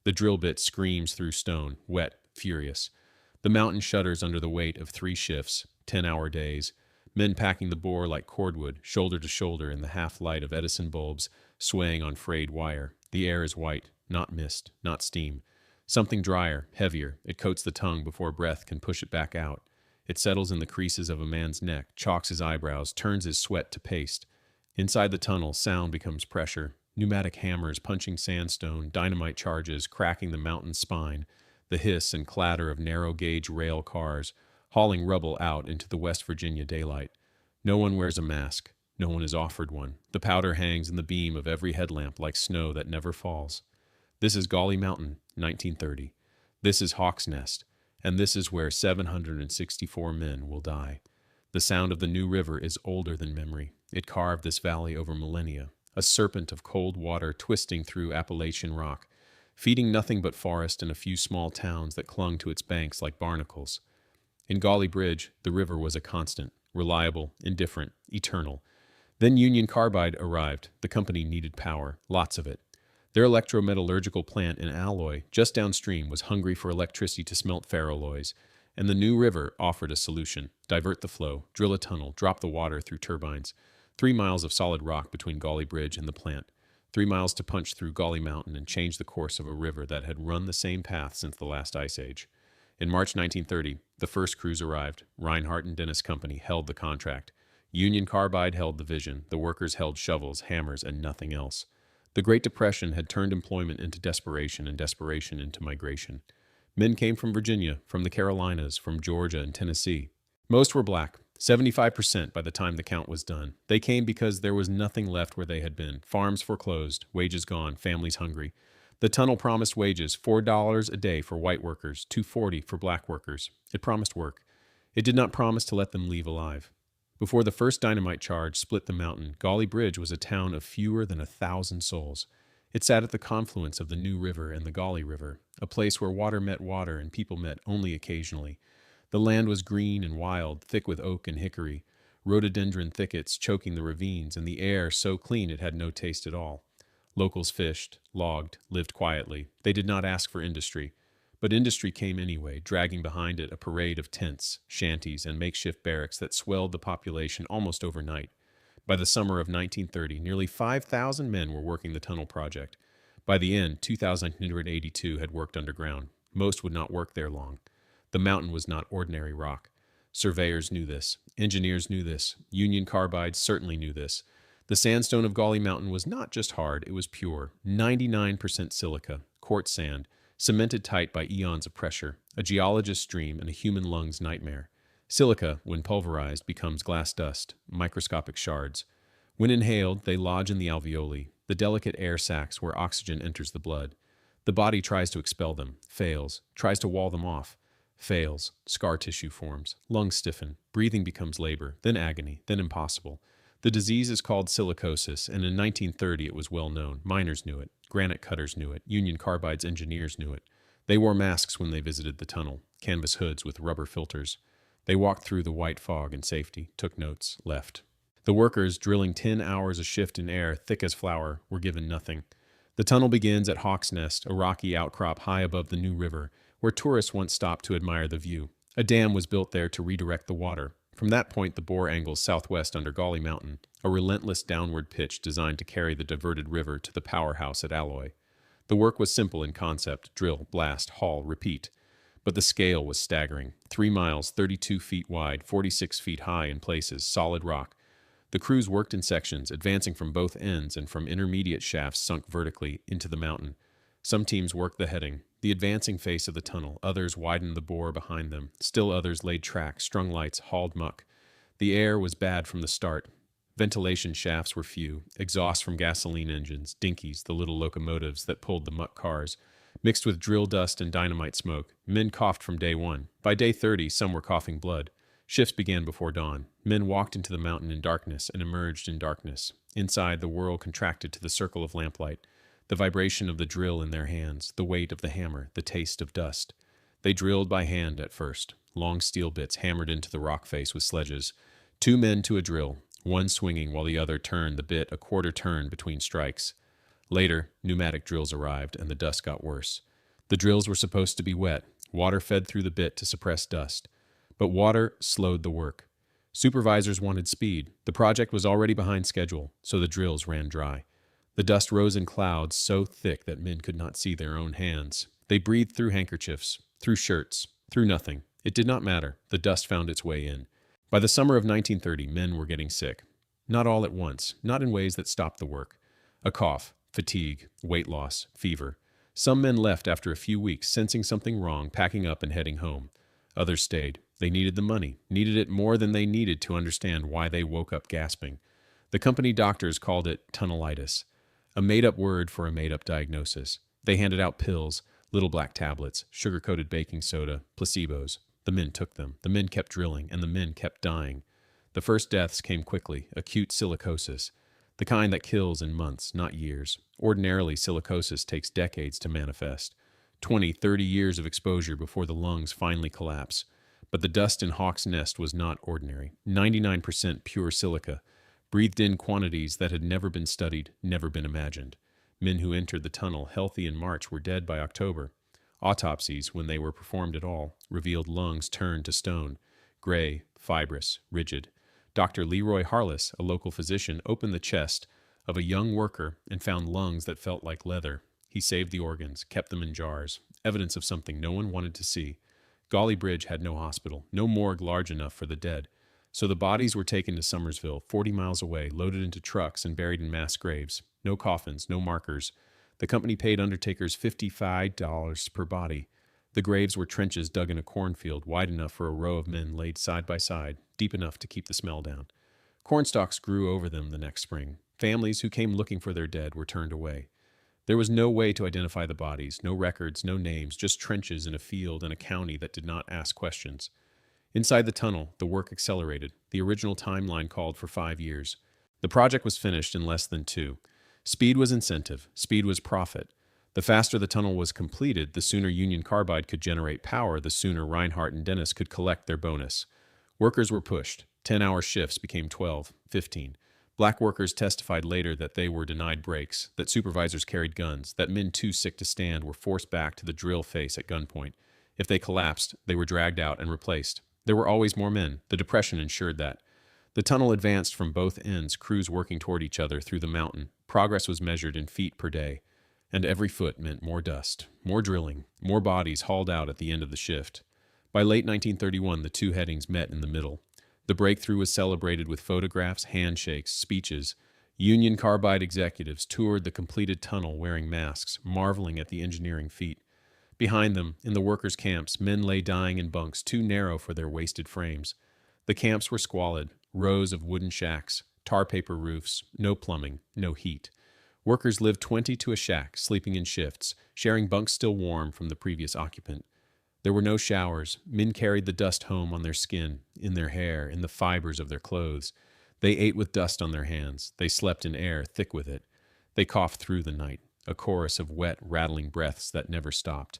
The drill bit screams through stone, wet, furious. The mountain shudders under the weight of 3 shifts, 10-hour days. Men packing the bore like cordwood, shoulder to shoulder in the half-light of Edison bulbs, swaying on frayed wire. The air is white, not mist, not steam. Something drier, heavier. It coats the tongue before breath can push it back out. It settles in the creases of a man's neck, chalks his eyebrows, turns his sweat to paste. Inside the tunnel, sound becomes pressure. Pneumatic hammers punching sandstone, dynamite charges cracking the mountain's spine, the hiss and clatter of narrow-gauge rail cars, hauling rubble out into the West Virginia daylight. No one wears a mask. No one is offered one. The powder hangs in the beam of every headlamp like snow that never falls. This is Gauley Mountain, 1930. This is Hawk's Nest, and this is where 764 men will die. The sound of the New River is older than memory. It carved this valley over millennia, a serpent of cold water twisting through Appalachian rock, feeding nothing but forest and a few small towns that clung to its banks like barnacles. In Gauley Bridge, the river was a constant, reliable, indifferent, eternal. Then Union Carbide arrived. The company needed power, lots of it. Their electrometallurgical plant in Alloy, just downstream, was hungry for electricity to smelt ferroalloys, and the New River offered a solution. Divert the flow, drill a tunnel, drop the water through turbines. 3 miles of solid rock between Gauley Bridge and the plant. 3 miles to punch through Gauley Mountain and change the course of a river that had run the same path since the last ice age. In March 1930, the first crews arrived. Reinhardt and Dennis Company held the contract. Union Carbide held the vision. The workers held shovels, hammers, and nothing else. The Great Depression had turned employment into desperation and desperation into migration. Men came from Virginia, from the Carolinas, from Georgia and Tennessee. Most were black, 75% by the time the count was done. They came because there was nothing left where they had been. Farms foreclosed, wages gone, families hungry. The tunnel promised wages, $4 a day for white workers, $2.40 for black workers. It promised work. It did not promise to let them leave alive. Before the first dynamite charge split the mountain, Gauley Bridge was a town of fewer than 1,000 souls. It sat at the confluence of the New River and the Gauley River, a place where water met water and people met only occasionally. The land was green and wild, thick with oak and hickory, rhododendron thickets choking the ravines, and the air so clean it had no taste at all. Locals fished, logged, lived quietly. They did not ask for industry. But industry came anyway, dragging behind it a parade of tents, shanties, and makeshift barracks that swelled the population almost overnight. By the summer of 1930, nearly 5,000 men were working the tunnel project. By the end, 2,982 had worked underground. Most would not work there long. The mountain was not ordinary rock. Surveyors knew this. Engineers knew this. Union Carbide certainly knew this. The sandstone of Gauley Mountain was not just hard, it was pure. 99% silica, quartz sand, cemented tight by eons of pressure, a geologist's dream and a human lung's nightmare. Silica, when pulverized, becomes glass dust, microscopic shards. When inhaled, they lodge in the alveoli, the delicate air sacs where oxygen enters the blood. The body tries to expel them, fails, tries to wall them off, fails, scar tissue forms, lungs stiffen, breathing becomes labor, then agony, then impossible. The disease is called silicosis, and in 1930 it was well known. Miners knew it. Granite cutters knew it. Union Carbide's engineers knew it. They wore masks when they visited the tunnel, canvas hoods with rubber filters. They walked through the white fog in safety, took notes, left. The workers, drilling 10 hours a shift in air thick as flour, were given nothing. The tunnel begins at Hawk's Nest, a rocky outcrop high above the New River, where tourists once stopped to admire the view. A dam was built there to redirect the water. From that point, the bore angles southwest under Gauley Mountain, a relentless downward pitch designed to carry the diverted river to the powerhouse at Alloy. The work was simple in concept: drill, blast, haul, repeat. But the scale was staggering. 3 miles, 32 feet wide, 46 feet high in places, solid rock. The crews worked in sections, advancing from both ends and from intermediate shafts sunk vertically into the mountain. Some teams worked the heading, the advancing face of the tunnel. Others widened the bore behind them. Still others laid tracks, strung lights, hauled muck. The air was bad from the start. Ventilation shafts were few. Exhaust from gasoline engines, dinkies, the little locomotives that pulled the muck cars, mixed with drill dust and dynamite smoke. Men coughed from day one. By day 30, some were coughing blood. Shifts began before dawn. Men walked into the mountain in darkness and emerged in darkness. Inside, the world contracted to the circle of lamplight. The vibration of the drill in their hands, the weight of the hammer, the taste of dust. They drilled by hand at first, long steel bits hammered into the rock face with sledges. 2 men to a drill, one swinging while the other turned the bit a quarter turn between strikes. Later, pneumatic drills arrived, and the dust got worse. The drills were supposed to be wet, water fed through the bit to suppress dust. But water slowed the work. Supervisors wanted speed. The project was already behind schedule, so the drills ran dry. The dust rose in clouds so thick that men could not see their own hands. They breathed through handkerchiefs, through shirts, through nothing. It did not matter. The dust found its way in. By the summer of 1930, men were getting sick. Not all at once, not in ways that stopped the work. A cough, fatigue, weight loss, fever. Some men left after a few weeks, sensing something wrong, packing up and heading home. Others stayed. They needed the money, needed it more than they needed to understand why they woke up gasping. The company doctors called it tunnelitis, a made-up word for a made-up diagnosis. They handed out pills, little black tablets, sugar-coated baking soda, placebos. The men took them. The men kept drilling, and the men kept dying. The first deaths came quickly, acute silicosis, the kind that kills in months, not years. Ordinarily, silicosis takes decades to manifest. 20, 30 years of exposure before the lungs finally collapse. But the dust in Hawk's Nest was not ordinary. 99% pure silica, breathed in quantities that had never been studied, never been imagined. Men who entered the tunnel healthy in March were dead by October. Autopsies, when they were performed at all, revealed lungs turned to stone, gray, fibrous, rigid. Dr. Leroy Harless, a local physician, opened the chest of a young worker and found lungs that felt like leather. He saved the organs, kept them in jars, evidence of something no one wanted to see. Gauley Bridge had no hospital, no morgue large enough for the dead. So the bodies were taken to Summersville, 40 miles away, loaded into trucks and buried in mass graves. No coffins, no markers. The company paid undertakers $55 per body. The graves were trenches dug in a cornfield, wide enough for a row of men laid side by side, deep enough to keep the smell down. Cornstalks grew over them the next spring. Families who came looking for their dead were turned away. There was no way to identify the bodies, no records, no names, just trenches in a field and a county that did not ask questions. Inside the tunnel, the work accelerated. The original timeline called for 5 years. The project was finished in less than 2. Speed was incentive. Speed was profit. The faster the tunnel was completed, the sooner Union Carbide could generate power, the sooner Reinhardt and Dennis could collect their bonus. Workers were pushed. 10-hour shifts became 12, 15. Black workers testified later that they were denied breaks, that supervisors carried guns, that men too sick to stand were forced back to the drill face at gunpoint. If they collapsed, they were dragged out and replaced. There were always more men. The Depression ensured that. The tunnel advanced from both ends, crews working toward each other through the mountain. Progress was measured in feet per day. And every foot meant more dust, more drilling, more bodies hauled out at the end of the shift. By late 1931, the two headings met in the middle. The breakthrough was celebrated with photographs, handshakes, speeches. Union Carbide executives toured the completed tunnel wearing masks, marveling at the engineering feat. Behind them, in the workers' camps, men lay dying in bunks too narrow for their wasted frames. The camps were squalid, rows of wooden shacks, tar paper roofs, no plumbing, no heat. Workers lived 20 to a shack, sleeping in shifts, sharing bunks still warm from the previous occupant. There were no showers. Men carried the dust home on their skin, in their hair, in the fibers of their clothes. They ate with dust on their hands. They slept in air thick with it. They coughed through the night, a chorus of wet, rattling breaths that never stopped.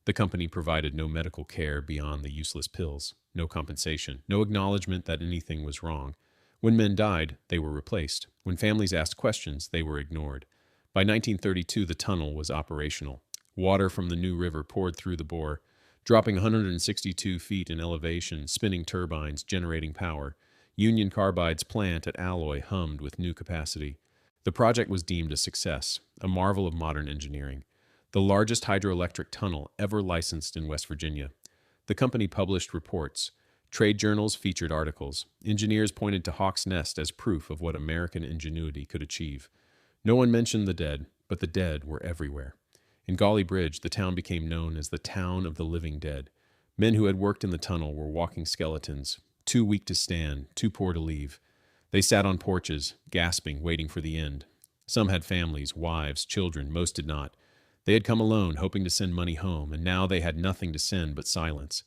The company provided no medical care beyond the useless pills, no compensation, no acknowledgement that anything was wrong. When men died, they were replaced. When families asked questions, they were ignored. By 1932, the tunnel was operational. Water from the New River poured through the bore, dropping 162 feet in elevation, spinning turbines, generating power. Union Carbide's plant at Alloy hummed with new capacity. The project was deemed a success, a marvel of modern engineering. The largest hydroelectric tunnel ever licensed in West Virginia. The company published reports. Trade journals featured articles. Engineers pointed to Hawk's Nest as proof of what American ingenuity could achieve. No one mentioned the dead, but the dead were everywhere. In Gauley Bridge, the town became known as the town of the living dead. Men who had worked in the tunnel were walking skeletons, too weak to stand, too poor to leave. They sat on porches, gasping, waiting for the end. Some had families, wives, children, most did not. They had come alone, hoping to send money home, and now they had nothing to send but silence.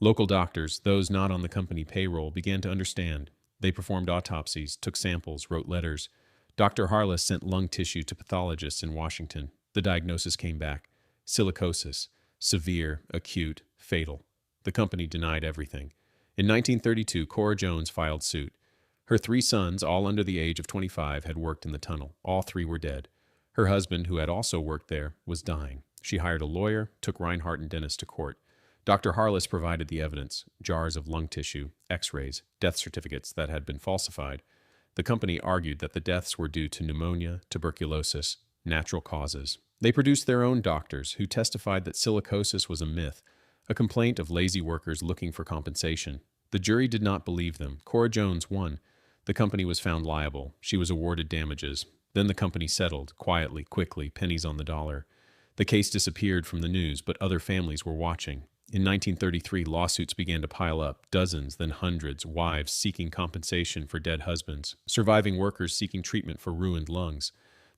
Local doctors, those not on the company payroll, began to understand. They performed autopsies, took samples, wrote letters. Dr. Harless sent lung tissue to pathologists in Washington. The diagnosis came back. Silicosis. Severe, acute, fatal. The company denied everything. In 1932, Cora Jones filed suit. Her 3 sons, all under the age of 25, had worked in the tunnel. All 3 were dead. Her husband, who had also worked there, was dying. She hired a lawyer, took Reinhardt and Dennis to court. Dr. Harless provided the evidence, jars of lung tissue, x-rays, death certificates that had been falsified. The company argued that the deaths were due to pneumonia, tuberculosis, natural causes. They produced their own doctors who testified that silicosis was a myth, a complaint of lazy workers looking for compensation. The jury did not believe them. Cora Jones won. The company was found liable. She was awarded damages. Then the company settled, quietly, quickly, pennies on the dollar. The case disappeared from the news, but other families were watching. In 1933, lawsuits began to pile up, dozens, then hundreds, wives seeking compensation for dead husbands, surviving workers seeking treatment for ruined lungs.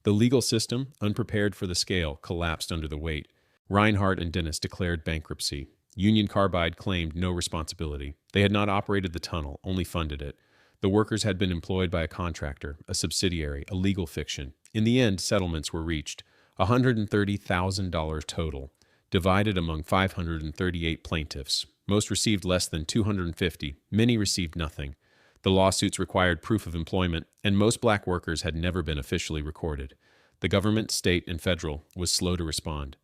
The legal system, unprepared for the scale, collapsed under the weight. Reinhardt and Dennis declared bankruptcy. Union Carbide claimed no responsibility. They had not operated the tunnel, only funded it. The workers had been employed by a contractor, a subsidiary, a legal fiction. In the end, settlements were reached, $130,000 total, divided among 538 plaintiffs. Most received less than $250. Many received nothing. The lawsuits required proof of employment, and most black workers had never been officially recorded. The government, state, and federal was slow to respond.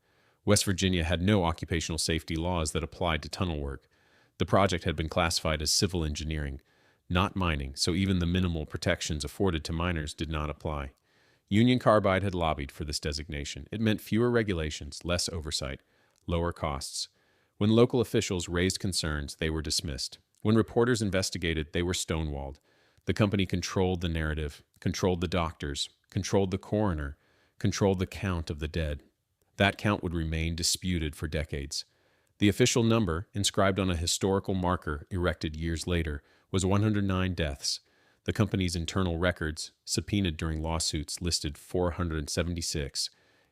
West Virginia had no occupational safety laws that applied to tunnel work. The project had been classified as civil engineering, not mining, so even the minimal protections afforded to miners did not apply. Union Carbide had lobbied for this designation. It meant fewer regulations, less oversight, lower costs. When local officials raised concerns, they were dismissed. When reporters investigated, they were stonewalled. The company controlled the narrative, controlled the doctors, controlled the coroner, controlled the count of the dead. That count would remain disputed for decades. The official number, inscribed on a historical marker erected years later, was 109 deaths. The company's internal records, subpoenaed during lawsuits, listed 476.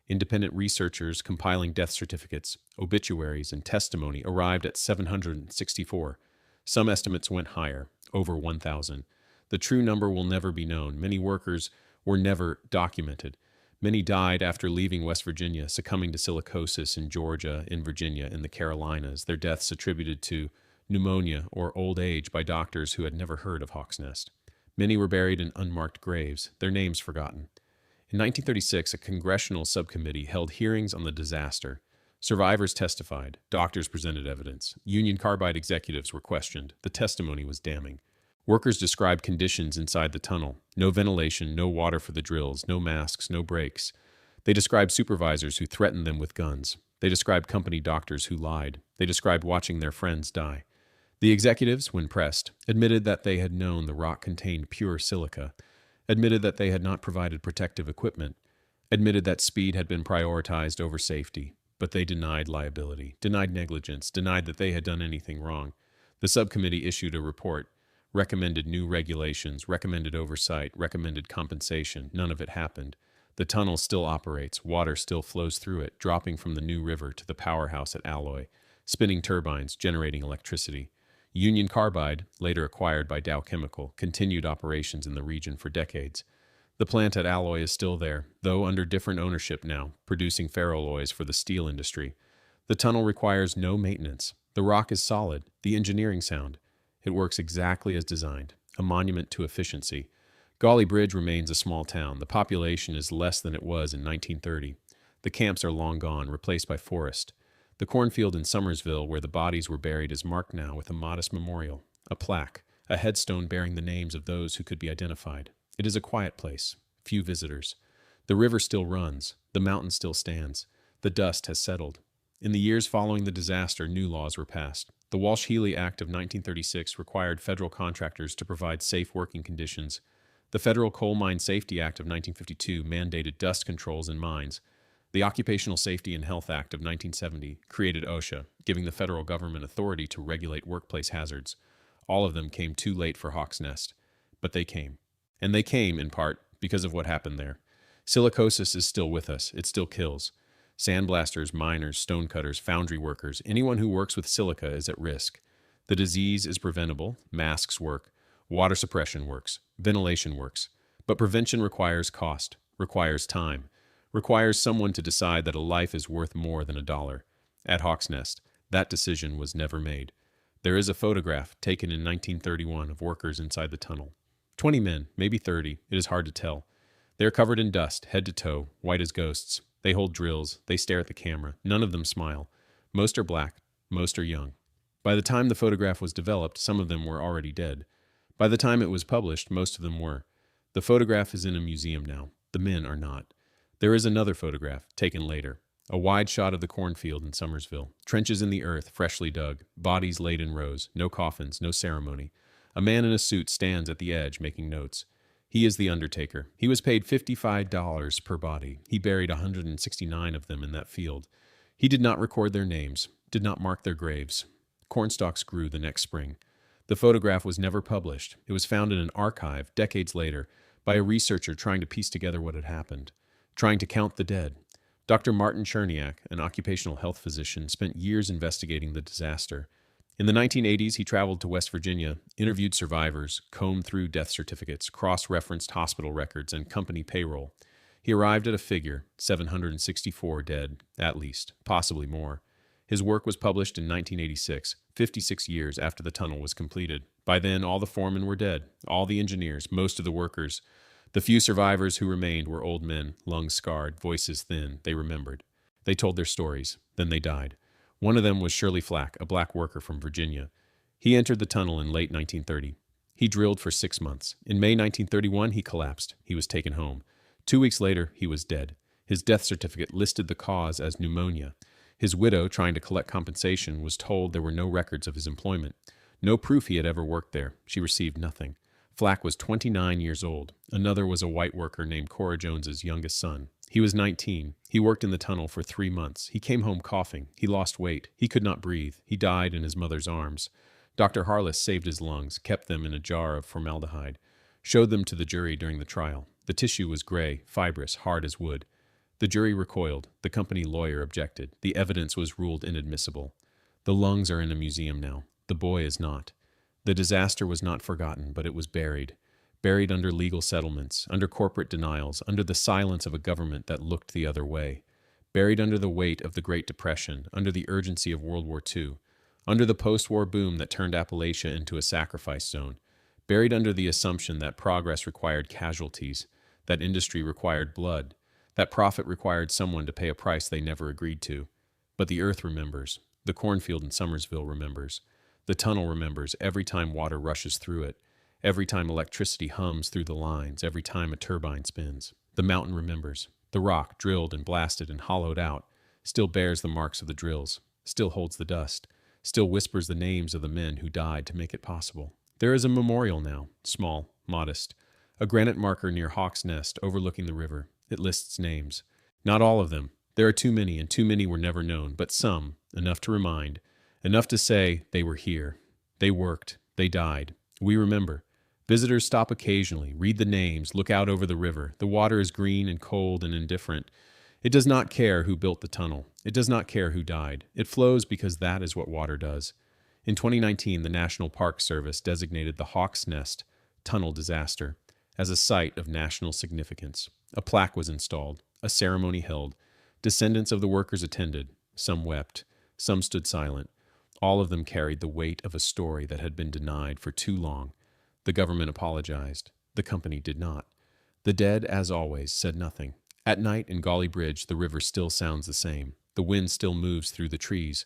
Independent researchers compiling death certificates, obituaries, and testimony arrived at 764. Some estimates went higher, over 1,000. The true number will never be known. Many workers were never documented. Many died after leaving West Virginia, succumbing to silicosis in Georgia, in Virginia, in the Carolinas, their deaths attributed to pneumonia or old age by doctors who had never heard of Hawk's Nest. Many were buried in unmarked graves, their names forgotten. In 1936, a congressional subcommittee held hearings on the disaster. Survivors testified. Doctors presented evidence. Union Carbide executives were questioned. The testimony was damning. Workers described conditions inside the tunnel. No ventilation, no water for the drills, no masks, no brakes. They described supervisors who threatened them with guns. They described company doctors who lied. They described watching their friends die. The executives, when pressed, admitted that they had known the rock contained pure silica, admitted that they had not provided protective equipment, admitted that speed had been prioritized over safety, but they denied liability, denied negligence, denied that they had done anything wrong. The subcommittee issued a report, recommended new regulations, recommended oversight, recommended compensation. None of it happened. The tunnel still operates. Water still flows through it, dropping from the New River to the powerhouse at Alloy, spinning turbines, generating electricity. Union Carbide, later acquired by Dow Chemical, continued operations in the region for decades. The plant at Alloy is still there, though under different ownership now, producing ferroalloys for the steel industry. The tunnel requires no maintenance. The rock is solid, the engineering sound. It works exactly as designed, a monument to efficiency. Gauley Bridge remains a small town. The population is less than it was in 1930. The camps are long gone, replaced by forest. The cornfield in Summersville, where the bodies were buried, is marked now with a modest memorial, a plaque, a headstone bearing the names of those who could be identified. It is a quiet place, few visitors. The river still runs, the mountain still stands. The dust has settled. In the years following the disaster, new laws were passed. The Walsh-Healy Act of 1936 required federal contractors to provide safe working conditions. The Federal Coal Mine Safety Act of 1952 mandated dust controls in mines. The Occupational Safety and Health Act of 1970 created OSHA, giving the federal government authority to regulate workplace hazards. All of them came too late for Hawk's Nest. But they came. And they came, in part, because of what happened there. Silicosis is still with us. It still kills. Sandblasters, miners, stonecutters, foundry workers, anyone who works with silica is at risk. The disease is preventable. Masks work. Water suppression works. Ventilation works. But prevention requires cost, requires time, requires someone to decide that a life is worth more than $1. At Hawk's Nest, that decision was never made. There is a photograph taken in 1931 of workers inside the tunnel. 20 men, maybe 30, it is hard to tell. They are covered in dust, head to toe, white as ghosts. They hold drills. They stare at the camera. None of them smile. Most are black. Most are young. By the time the photograph was developed, some of them were already dead. By the time it was published, most of them were. The photograph is in a museum now. The men are not. There is another photograph, taken later. A wide shot of the cornfield in Summersville. Trenches in the earth, freshly dug. Bodies laid in rows. No coffins, no ceremony. A man in a suit stands at the edge, making notes. He is the undertaker. He was paid $55 per body. He buried 169 of them in that field. He did not record their names, did not mark their graves. Cornstalks grew the next spring. The photograph was never published. It was found in an archive, decades later, by a researcher trying to piece together what had happened, trying to count the dead. Dr. Martin Cherniak, an occupational health physician, spent years investigating the disaster. In the 1980s, he traveled to West Virginia, interviewed survivors, combed through death certificates, cross-referenced hospital records, and company payroll. He arrived at a figure, 764 dead, at least, possibly more. His work was published in 1986, 56 years after the tunnel was completed. By then, all the foremen were dead, all the engineers, most of the workers. The few survivors who remained were old men, lungs scarred, voices thin. They remembered. They told their stories. Then they died. One of them was Shirley Flack, a black worker from Virginia. He entered the tunnel in late 1930. He drilled for 6 months. In May 1931, he collapsed. He was taken home. 2 weeks later, he was dead. His death certificate listed the cause as pneumonia. His widow, trying to collect compensation, was told there were no records of his employment. No proof he had ever worked there. She received nothing. Flack was 29 years old. Another was a white worker named Cora Jones's youngest son. He was 19. He worked in the tunnel for 3 months. He came home coughing. He lost weight. He could not breathe. He died in his mother's arms. Dr. Harless saved his lungs, kept them in a jar of formaldehyde, showed them to the jury during the trial. The tissue was gray, fibrous, hard as wood. The jury recoiled. The company lawyer objected. The evidence was ruled inadmissible. The lungs are in a museum now. The boy is not. The disaster was not forgotten, but it was buried. Buried under legal settlements, under corporate denials, under the silence of a government that looked the other way. Buried under the weight of the Great Depression, under the urgency of World War II. Under the post-war boom that turned Appalachia into a sacrifice zone. Buried under the assumption that progress required casualties, that industry required blood, that profit required someone to pay a price they never agreed to. But the earth remembers. The cornfield in Summersville remembers. The tunnel remembers every time water rushes through it, every time electricity hums through the lines, every time a turbine spins. The mountain remembers. The rock, drilled and blasted and hollowed out, still bears the marks of the drills, still holds the dust, still whispers the names of the men who died to make it possible. There is a memorial now, small, modest, a granite marker near Hawk's Nest overlooking the river. It lists names. Not all of them. There are too many, and too many were never known, but some, enough to remind, enough to say they were here. They worked. They died. We remember. Visitors stop occasionally, read the names, look out over the river. The water is green and cold and indifferent. It does not care who built the tunnel. It does not care who died. It flows because that is what water does. In 2019, the National Park Service designated the Hawk's Nest tunnel disaster as a site of national significance. A plaque was installed, a ceremony held. Descendants of the workers attended. Some wept. Some stood silent. All of them carried the weight of a story that had been denied for too long. The government apologized. The company did not. The dead, as always, said nothing. At night in Gauley Bridge, the river still sounds the same. The wind still moves through the trees.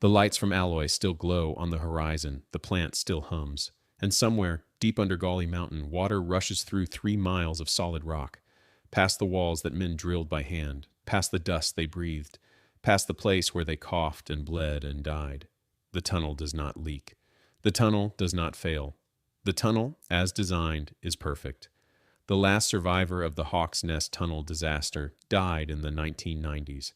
The lights from alloy still glow on the horizon. The plant still hums. And somewhere, deep under Gauley Mountain, water rushes through 3 miles of solid rock, past the walls that men drilled by hand, past the dust they breathed, past the place where they coughed and bled and died. The tunnel does not leak. The tunnel does not fail. The tunnel, as designed, is perfect. The last survivor of the Hawk's Nest tunnel disaster died in the 1990s.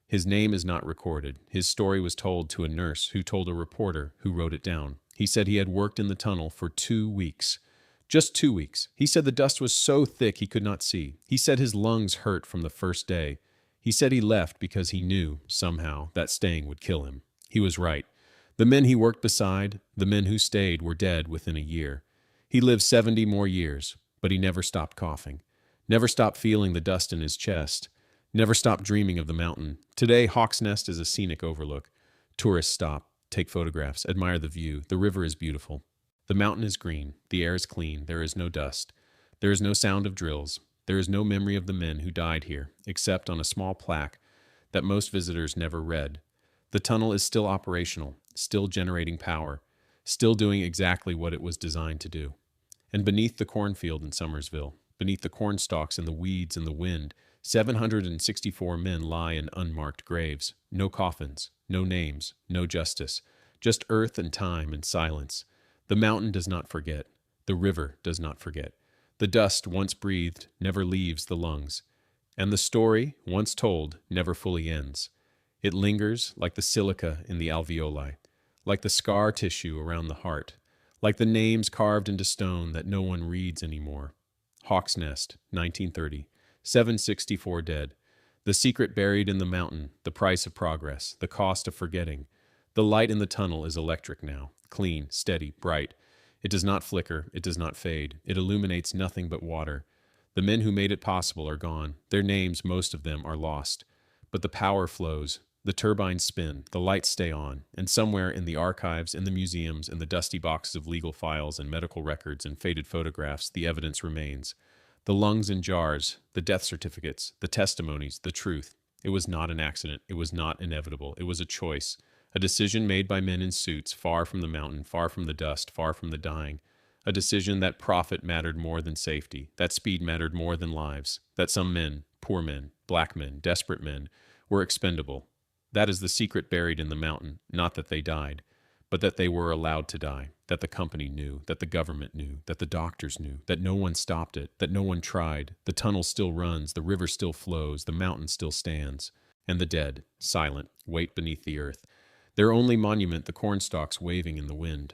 His name is not recorded. His story was told to a nurse who told a reporter who wrote it down. He said he had worked in the tunnel for 2 weeks. Just 2 weeks. He said the dust was so thick he could not see. He said his lungs hurt from the first day. He said he left because he knew, somehow, that staying would kill him. He was right. The men he worked beside, the men who stayed, were dead within a year. He lived 70 more years, but he never stopped coughing, never stopped feeling the dust in his chest, never stopped dreaming of the mountain. Today, Hawk's Nest is a scenic overlook. Tourists stop, take photographs, admire the view. The river is beautiful. The mountain is green. The air is clean. There is no dust. There is no sound of drills. There is no memory of the men who died here, except on a small plaque that most visitors never read. The tunnel is still operational, still generating power, still doing exactly what it was designed to do. And beneath the cornfield in Summersville, beneath the corn stalks and the weeds and the wind, 764 men lie in unmarked graves. No coffins, no names, no justice, just earth and time and silence. The mountain does not forget. The river does not forget. The dust once breathed never leaves the lungs. And the story, once told, never fully ends. It lingers like the silica in the alveoli, like the scar tissue around the heart, like the names carved into stone that no one reads anymore. Hawk's Nest, 1930. 764 dead. The secret buried in the mountain, the price of progress, the cost of forgetting. The light in the tunnel is electric now, clean, steady, bright. It does not flicker, it does not fade. It illuminates nothing but water. The men who made it possible are gone. Their names, most of them, are lost. But the power flows. The turbines spin, the lights stay on, and somewhere in the archives, in the museums, in the dusty boxes of legal files and medical records and faded photographs, the evidence remains. The lungs in jars, the death certificates, the testimonies, the truth. It was not an accident. It was not inevitable. It was a choice, a decision made by men in suits, far from the mountain, far from the dust, far from the dying. A decision that profit mattered more than safety, that speed mattered more than lives, that some men, poor men, black men, desperate men, were expendable. That is the secret buried in the mountain, not that they died, but that they were allowed to die, that the company knew, that the government knew, that the doctors knew, that no one stopped it, that no one tried. The tunnel still runs, the river still flows, the mountain still stands. And the dead, silent, wait beneath the earth. Their only monument, the cornstalks waving in the wind.